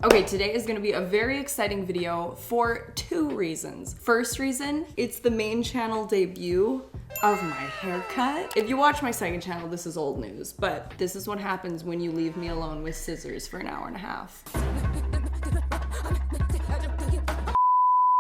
Okay, today is gonna be a very exciting video for two reasons. First reason, it's the main channel debut of my haircut. If you watch my second channel, this is old news, but this is what happens when you leave me alone with scissors for an hour and a half.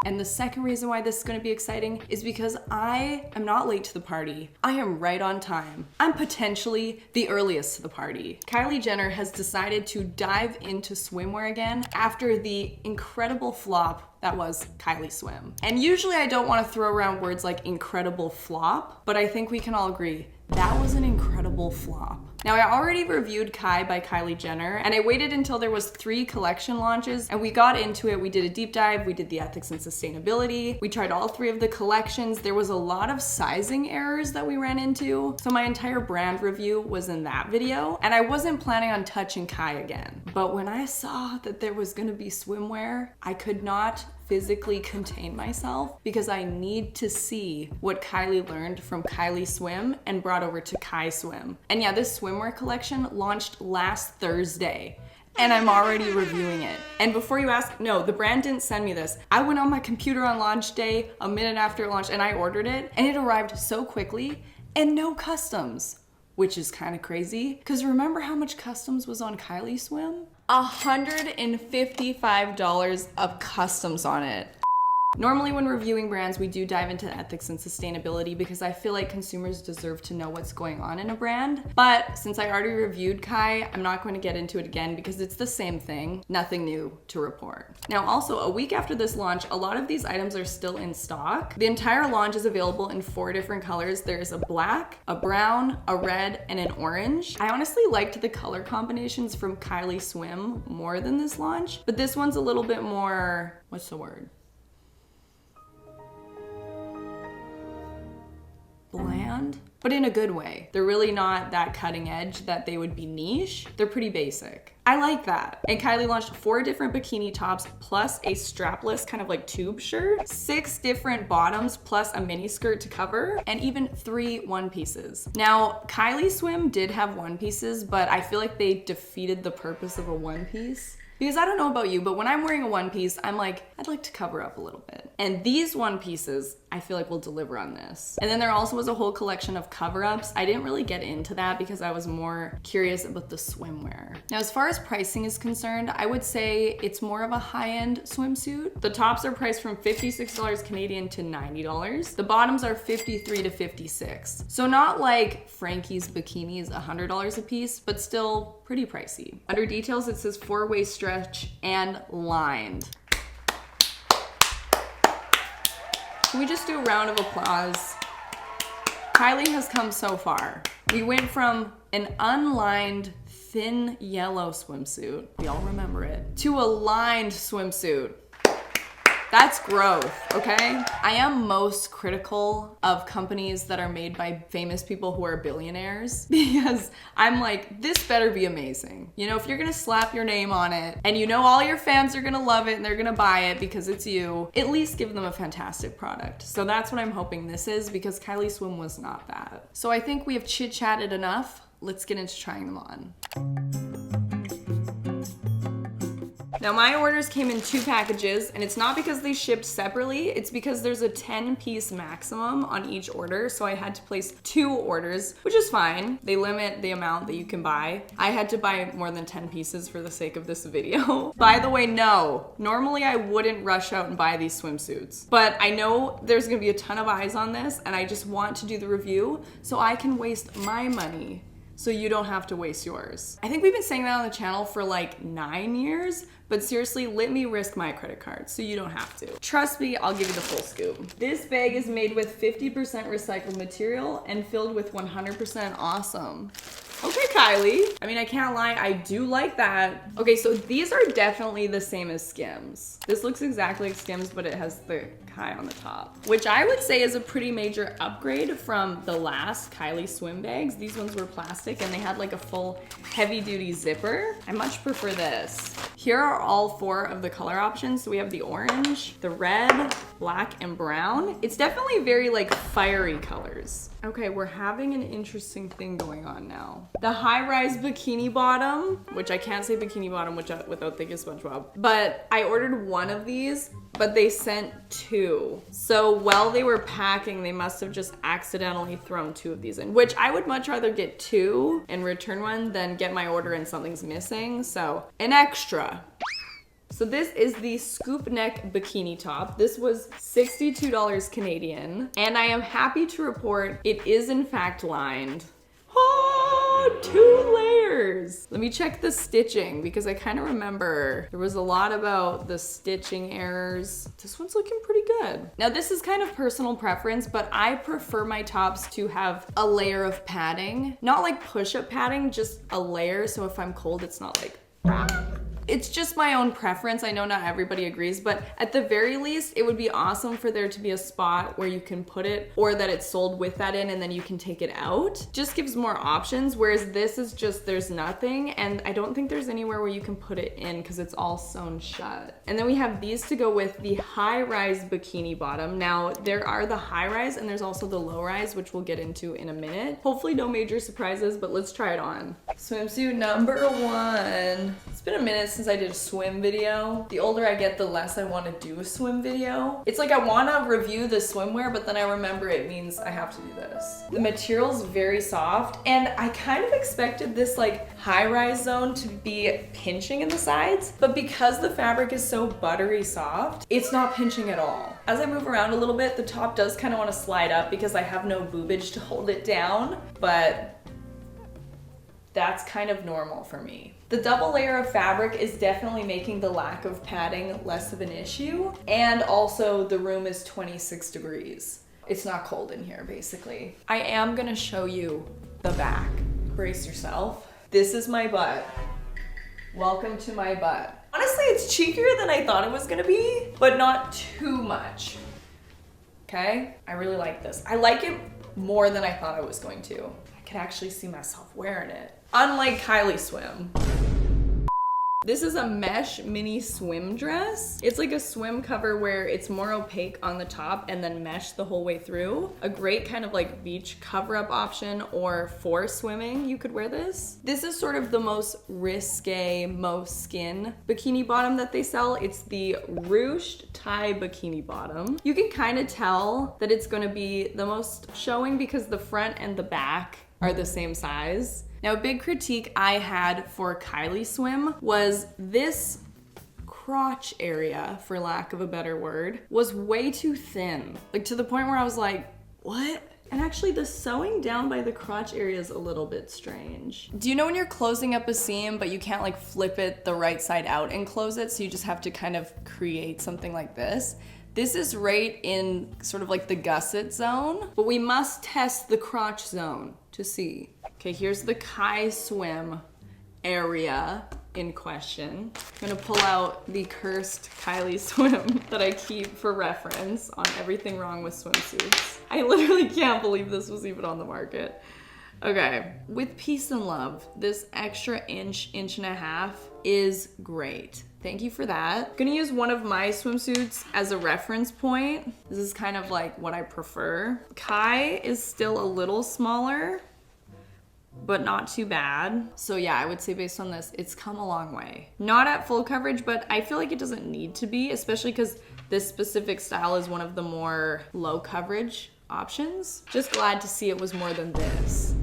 And the second reason why this is gonna be exciting is because I am not late to the party. I am right on time. I'm potentially the earliest to the party. Kylie Jenner has decided to dive into swimwear again after the incredible flop that was Kylie Swim. And usually I don't want to throw around words like incredible flop, but I think we can all agree that was an incredible flop. Now, I already reviewed Kai by Kylie Jenner, and I waited until there was 3 collection launches, and we got into it. We did a deep dive, we did the ethics and sustainability, we tried all 3 of the collections. There was a lot of sizing errors that we ran into, so my entire brand review was in that video, and I wasn't planning on touching Kai again. But when I saw that there was gonna be swimwear, I could not physically contain myself because I need to see what Kylie learned from Kylie Swim and brought over to Kai Swim. And yeah, this swimwear collection launched last Thursday and I'm already reviewing it. And before you ask, no, the brand didn't send me this. I went on my computer on launch day, a minute after launch, and I ordered it and it arrived so quickly and no customs, which is kind of crazy because remember how much customs was on Kylie Swim? $155 of customs on it. Normally when reviewing brands, we do dive into ethics and sustainability because I feel like consumers deserve to know what's going on in a brand. But since I already reviewed Kai, I'm not going to get into it again because it's the same thing, nothing new to report. Now also, a week after this launch, a lot of these items are still in stock. The entire launch is available in 4 different colors. There's a black, a brown, a red, and an orange. I honestly liked the color combinations from Kylie Swim more than this launch, but this one's a little bit more, what's the word? Bland, but in a good way. They're really not that cutting edge that they would be niche. They're pretty basic. I like that. And Kylie launched 4 different bikini tops plus a strapless kind of like tube shirt, 6 different bottoms plus a mini skirt to cover, and even 3 one pieces. Now, Kylie Swim did have one pieces, but I feel like they defeated the purpose of a one piece. Because I don't know about you, but when I'm wearing a one piece, I'm like, I'd like to cover up a little bit. And these one pieces, I feel like will deliver on this. And then there also was a whole collection of cover-ups. I didn't really get into that because I was more curious about the swimwear. Now, as far as pricing is concerned, I would say it's more of a high-end swimsuit. The tops are priced from $56 Canadian to $90. The bottoms are $53 to $56. So not like Frankie's bikinis, $100 a piece, but still pretty pricey. Under details, it says 4-way stretch and lined. Can we just do a round of applause? Kylie has come so far. We went from an unlined, thin yellow swimsuit, we all remember it, to a lined swimsuit. That's growth, okay? I am most critical of companies that are made by famous people who are billionaires because I'm like, this better be amazing. You know, if you're gonna slap your name on it and you know all your fans are gonna love it and they're gonna buy it because it's you, at least give them a fantastic product. So that's what I'm hoping this is because Kylie Swim was not that. So I think we have chit-chatted enough. Let's get into trying them on. Now my orders came in 2 packages and it's not because they shipped separately, it's because there's a 10-piece maximum on each order. So I had to place 2 orders, which is fine. They limit the amount that you can buy. I had to buy more than 10 pieces for the sake of this video. By the way, no, normally I wouldn't rush out and buy these swimsuits, but I know there's gonna be a ton of eyes on this and I just want to do the review so I can waste my money so you don't have to waste yours. I think we've been saying that on the channel for like 9 years, but seriously, let me risk my credit card so you don't have to. Trust me, I'll give you the full scoop. This bag is made with 50% recycled material and filled with 100% awesome. Okay, Kylie. I mean, I can't lie, I do like that. Okay, so these are definitely the same as Skims. This looks exactly like Skims, but it has the Kai on the top, which I would say is a pretty major upgrade from the last Kylie Swim bags. These ones were plastic and they had like a full heavy-duty zipper. I much prefer this. Here are all 4 of the color options. So we have the orange, the red, black and brown. It's definitely very like fiery colors. Okay, we're having an interesting thing going on now. The high-rise bikini bottom, which I can't say bikini bottom without thinking SpongeBob, but I ordered one of these, but they sent two. So while they were packing, they must have just accidentally thrown two of these in, which I would much rather get two and return one than get my order and something's missing. So an extra. So this is the scoop neck bikini top. This was $62 Canadian, and I am happy to report it is in fact lined. Oh, 2 layers. Let me check the stitching because I kind of remember there was a lot about the stitching errors. This one's looking pretty good. Now this is kind of personal preference, but I prefer my tops to have a layer of padding. Not like push-up padding, just a layer, so if I'm cold, it's not like, it's just my own preference. I know not everybody agrees, but at the very least, it would be awesome for there to be a spot where you can put it, or that it's sold with that in and then you can take it out. Just gives more options, whereas this is just, there's nothing, and I don't think there's anywhere where you can put it in because it's all sewn shut. And then we have these to go with the high-rise bikini bottom. Now, there are the high-rise and there's also the low-rise, which we'll get into in a minute. Hopefully no major surprises, but let's try it on. Swimsuit number 1. It's been a minute since I did a swim video. The older I get, the less I want to do a swim video. It's like I want to review the swimwear, but then I remember it means I have to do this. The material's very soft, and I kind of expected this like high-rise zone to be pinching in the sides, but because the fabric is so buttery soft, it's not pinching at all. As I move around a little bit, the top does kind of want to slide up because I have no boobage to hold it down, but that's kind of normal for me. The double layer of fabric is definitely making the lack of padding less of an issue, and also the room is 26 degrees. It's not cold in here, basically. I am gonna show you the back. Brace yourself. This is my butt. Welcome to my butt. Honestly, it's cheekier than I thought it was gonna be, but not too much. Okay? I really like this. I like it more than I thought I was going to. I can actually see myself wearing it. Unlike Kylie Swim. This is a mesh mini swim dress. It's like a swim cover where it's more opaque on the top and then mesh the whole way through. A great kind of like beach cover-up option, or for swimming, you could wear this. This is sort of the most risque, most skin bikini bottom that they sell. It's the ruched tie bikini bottom. You can kind of tell that it's gonna be the most showing because the front and the back are the same size. Now, a big critique I had for Kylie Swim was this crotch area, for lack of a better word, was way too thin. Like to the point where I was like, what? And actually the sewing down by the crotch area is a little bit strange. Do you know when you're closing up a seam, but you can't like flip it the right side out and close it, so you just have to kind of create something like this? This is right in sort of like the gusset zone, but we must test the crotch zone to see. Okay, here's the Kylie Swim area in question. I'm gonna pull out the cursed Kylie Swim that I keep for reference on everything wrong with swimsuits. I literally can't believe this was even on the market. Okay, with peace and love, this extra inch and a half is great. Thank you for that. I'm gonna use one of my swimsuits as a reference point. This is kind of like what I prefer. Kai is still a little smaller, but not too bad. So yeah, I would say based on this, it's come a long way. Not at full coverage, but I feel like it doesn't need to be, especially because this specific style is one of the more low coverage options. Just glad to see it was more than this.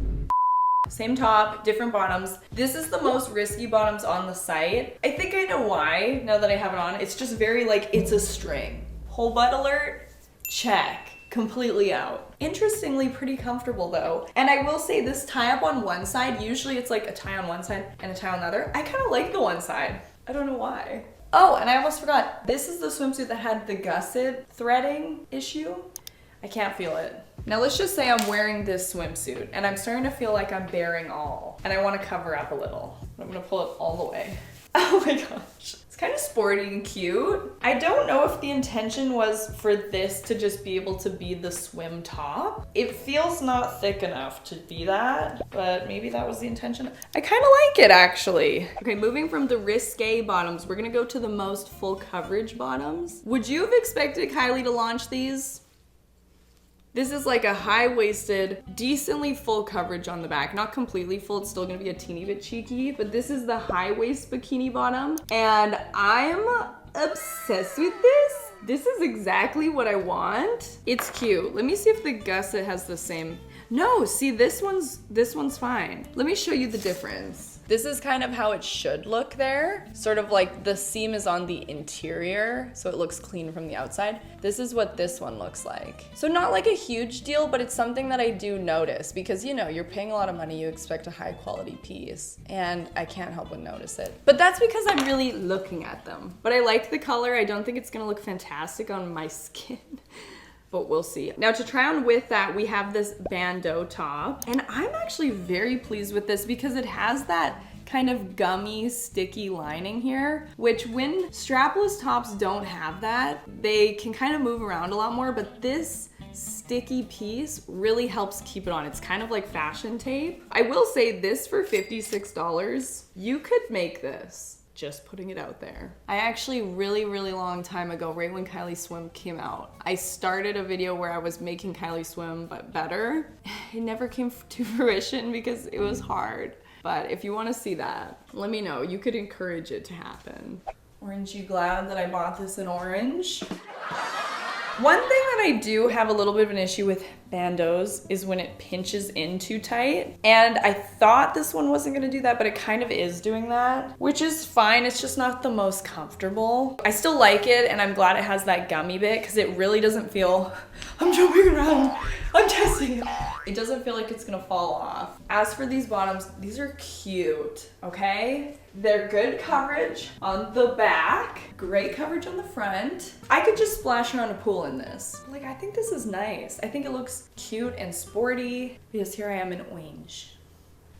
Same top, different bottoms. This is the most risky bottoms on the site. I think I know why, now that I have it on. It's just very like, it's a string. Whole butt alert, check. Completely out. Interestingly, pretty comfortable though. And I will say this tie up on one side, usually it's like a tie on one side and a tie on the other. I kind of like the one side. I don't know why. Oh, and I almost forgot. This is the swimsuit that had the gusset threading issue. I can't feel it. Now let's just say I'm wearing this swimsuit and I'm starting to feel like I'm bearing all, and I want to cover up a little. I'm gonna pull it all the way. Oh my gosh. It's kind of sporty and cute. I don't know if the intention was for this to just be able to be the swim top. It feels not thick enough to be that, but maybe that was the intention. I kind of like it actually. Okay, moving from the risque bottoms, we're gonna go to the most full coverage bottoms. Would you have expected Kylie to launch these? This is like a high-waisted, decently full coverage on the back. Not completely full, it's still gonna be a teeny bit cheeky, but this is the high-waist bikini bottom, and I'm obsessed with this. This is exactly what I want. It's cute. Let me see if the gusset has the same. No, see, this one's fine. Let me show you the difference. This is kind of how it should look there. Sort of like the seam is on the interior, so it looks clean from the outside. This is what this one looks like. So not like a huge deal, but it's something that I do notice because, you know, you're paying a lot of money, you expect a high quality piece, and I can't help but notice it. But that's because I'm really looking at them. But I like the color. I don't think it's gonna look fantastic on my skin. But we'll see. Now to try on with that, we have this bandeau top. And I'm actually very pleased with this because it has that kind of gummy, sticky lining here, which when strapless tops don't have that, they can kind of move around a lot more, but this sticky piece really helps keep it on. It's kind of like fashion tape. I will say this for $56, you could make this. Just putting it out there. I actually really long time ago, right when Kylie Swim came out, I started a video where I was making Kylie Swim but better. It never came to fruition because it was hard. But if you want to see that, let me know. You could encourage it to happen. Aren't you glad that I bought this in orange? One thing that I do have a little bit of an issue with bandeaus is when it pinches in too tight. And I thought this one wasn't gonna do that, but it kind of is doing that, which is fine. It's just not the most comfortable. I still like it, and I'm glad it has that gummy bit because it really doesn't feel, I'm jumping around, I'm testing it. It doesn't feel like it's gonna fall off. As for these bottoms, these are cute, okay? They're good coverage on the back, great coverage on the front. I could just splash around a pool in this. Like, I think this is nice. I think it looks cute and sporty because here I am in orange.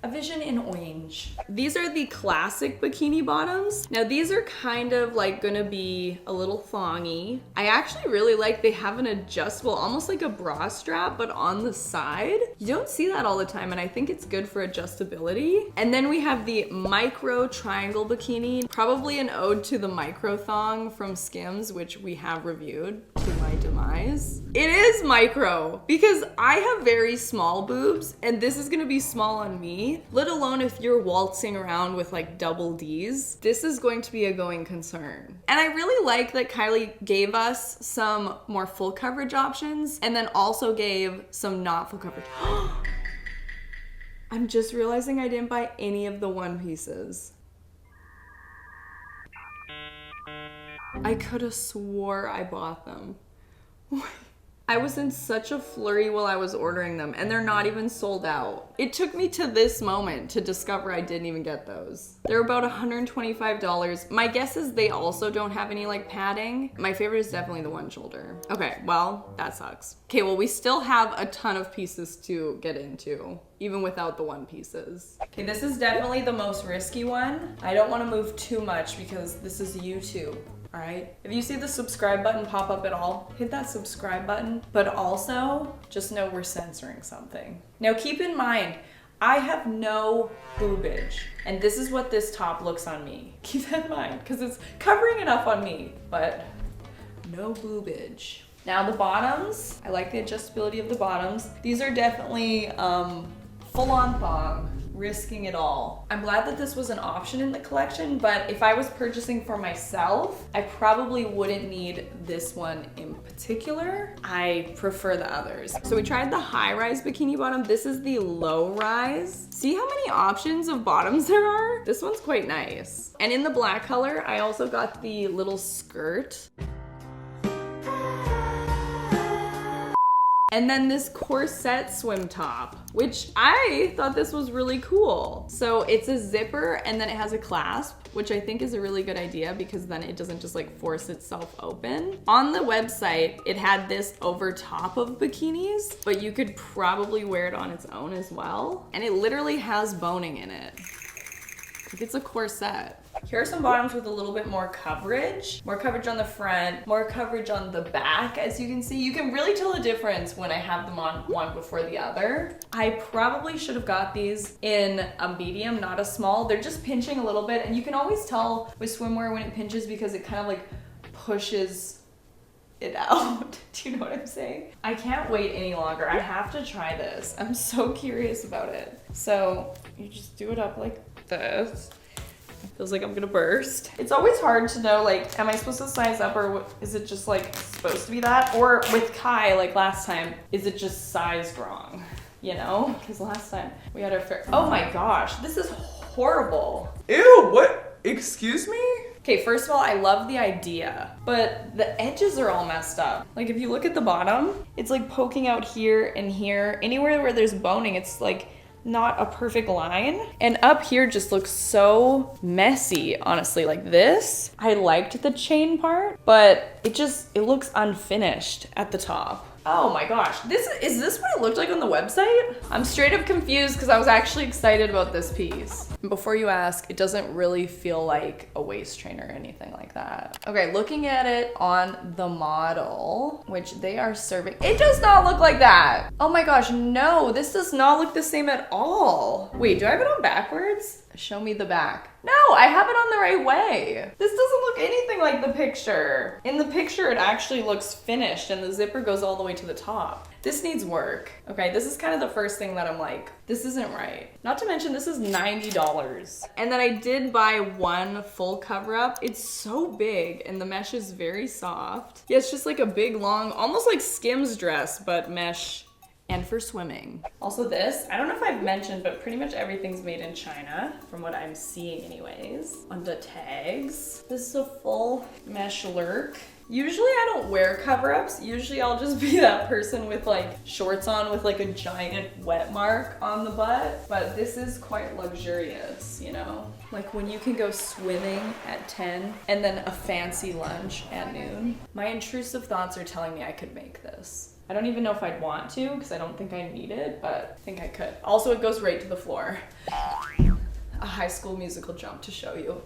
A vision in orange. These are the classic bikini bottoms. Now these are kind of like gonna be a little thongy. I actually really like they have an adjustable, almost like a bra strap, but on the side. You don't see that all the time, and I think it's good for adjustability. And then we have the micro triangle bikini, probably an ode to the micro thong from Skims, which we have reviewed to my demise. It is micro because I have very small boobs, and this is gonna be small on me. Let alone if you're waltzing around with like double D's. This is going to be a going concern. And I really like that Kylie gave us some more full coverage options and then also gave some not full coverage. I'm just realizing I didn't buy any of the one pieces. I could have swore I bought them. I was in such a flurry while I was ordering them, and they're not even sold out. It took me to this moment to discover I didn't even get those. They're about $125. My guess is they also don't have any like padding. My favorite is definitely the one shoulder. Okay, well, that sucks. Okay, well, we still have a ton of pieces to get into, even without the one pieces. Okay, this is definitely the most risky one. I don't want to move too much because this is YouTube. All right, if you see the subscribe button pop up at all, hit that subscribe button, but also just know we're censoring something. Now keep in mind, I have no boobage, and this is what this top looks on me. Keep that in mind, because it's covering enough on me, but no boobage. Now the bottoms, I like the adjustability of the bottoms. These are definitely full-on thong. Risking it all. I'm glad that this was an option in the collection, but if I was purchasing for myself, I probably wouldn't need this one in particular. I prefer the others. So we tried the high-rise bikini bottom. This is the low-rise. See how many options of bottoms there are? This one's quite nice. And in the black color, I also got the little skirt. And then this corset swim top, which I thought this was really cool. So it's a zipper and then it has a clasp, which I think is a really good idea because then it doesn't just like force itself open. On the website, it had this over top of bikinis, but you could probably wear it on its own as well. And it literally has boning in it. Like it's a corset. Here are some bottoms with a little bit more coverage. More coverage on the front, more coverage on the back. As you can see, you can really tell the difference when I have them on one before the other. I probably should have got these in a medium, not a small. They're just pinching a little bit, and you can always tell with swimwear when it pinches because it kind of like pushes it out. Do you know what I'm saying? I can't wait any longer. I have to try this. I'm so curious about it. So you just do it up like this. It feels like I'm gonna burst. It's always hard to know, like, am I supposed to size up or is it just like supposed to be that? Or with Kai, like last time, is it just sized wrong? You know? Because last time we had our fair. Oh my gosh, this is horrible. Ew, what? Excuse me? Okay, first of all, I love the idea, but the edges are all messed up. Like if you look at the bottom, it's like poking out here and here. Anywhere where there's boning, it's like not a perfect line. And up here just looks so messy, honestly. Like this, I liked the chain part, but it looks unfinished at the top. Oh my gosh, is this what it looked like on the website? I'm straight up confused because I was actually excited about this piece. Before you ask, it doesn't really feel like a waist trainer or anything like that. Okay, looking at it on the model, which they are serving, it does not look like that. Oh my gosh, no, this does not look the same at all. Wait, do I have it on backwards? Show me the back. No, I have it on the right way. This doesn't look anything like the picture. In the picture, it actually looks finished and the zipper goes all the way to the top. This needs work. Okay, this is kind of the first thing that I'm like, this isn't right. Not to mention, this is $90. And then I did buy one full cover up. It's so big and the mesh is very soft. Yeah, it's just like a big, long, almost like Skims dress, but mesh and for swimming. Also this, I don't know if I've mentioned, but pretty much everything's made in China, from what I'm seeing anyways. On the tags, this is a full mesh lurk. Usually I don't wear cover-ups. Usually I'll just be that person with like shorts on with like a giant wet mark on the butt. But this is quite luxurious, you know? Like when you can go swimming at 10 and then a fancy lunch at noon. My intrusive thoughts are telling me I could make this. I don't even know if I'd want to because I don't think I need it, but I think I could. Also, it goes right to the floor. A High School Musical jump to show you.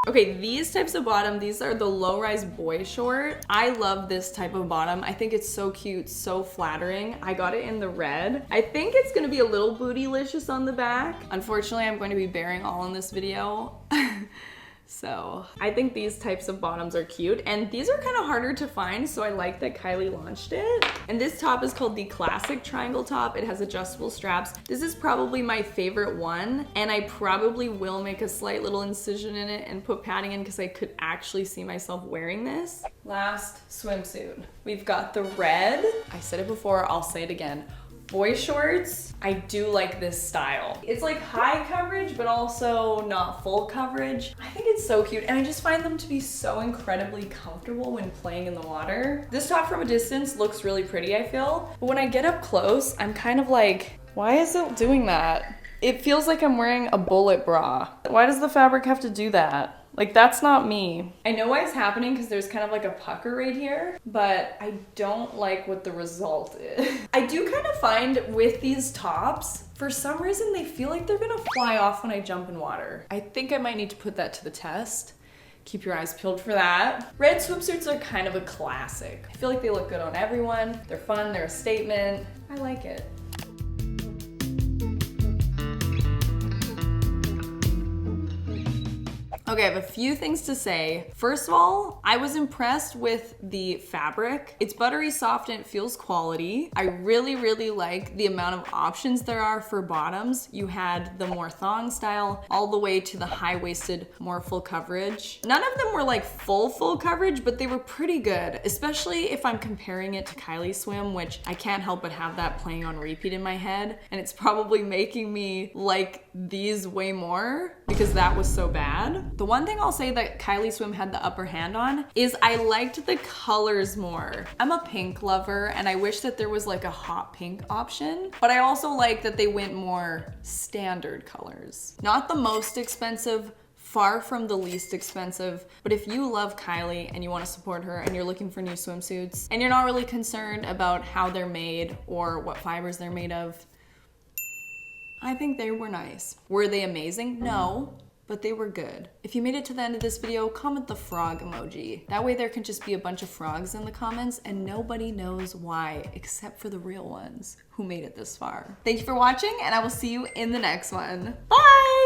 Okay, these types of bottom, these are the low-rise boy short. I love this type of bottom. I think it's so cute, so flattering. I got it in the red. I think it's gonna be a little bootylicious on the back. Unfortunately, I'm going to be bearing all in this video. So I think these types of bottoms are cute, and these are kind of harder to find, so I like that Kylie launched it. And this top is called the Classic Triangle Top. It has adjustable straps. This is probably my favorite one, and I probably will make a slight little incision in it and put padding in because I could actually see myself wearing this. Last swimsuit. We've got the red. I said it before, I'll say it again. Boy shorts, I do like this style. It's like high coverage, but also not full coverage. I think it's so cute, and I just find them to be so incredibly comfortable when playing in the water. This top from a distance looks really pretty, I feel, but when I get up close, I'm kind of like, why is it doing that? It feels like I'm wearing a bullet bra. Why does the fabric have to do that? Like, that's not me. I know why it's happening because there's kind of like a pucker right here, but I don't like what the result is. I do kind of find with these tops, for some reason they feel like they're gonna fly off when I jump in water. I think I might need to put that to the test. Keep your eyes peeled for that. Red swimsuits are kind of a classic. I feel like they look good on everyone. They're fun, they're a statement. I like it. Okay, I have a few things to say. First of all, I was impressed with the fabric. It's buttery soft and it feels quality. I really, really like the amount of options there are for bottoms. You had the more thong style all the way to the high-waisted, more full coverage. None of them were like full coverage, but they were pretty good, especially if I'm comparing it to Kylie Swim, which I can't help but have that playing on repeat in my head. And it's probably making me like these way more because that was so bad. The one thing I'll say that Kylie Swim had the upper hand on is I liked the colors more. I'm a pink lover and I wish that there was like a hot pink option, but I also like that they went more standard colors. Not the most expensive, far from the least expensive, but if you love Kylie and you want to support her and you're looking for new swimsuits and you're not really concerned about how they're made or what fibers they're made of, I think they were nice. Were they amazing? No. But they were good. If you made it to the end of this video, comment the frog emoji. That way there can just be a bunch of frogs in the comments and nobody knows why, except for the real ones who made it this far. Thank you for watching and I will see you in the next one. Bye!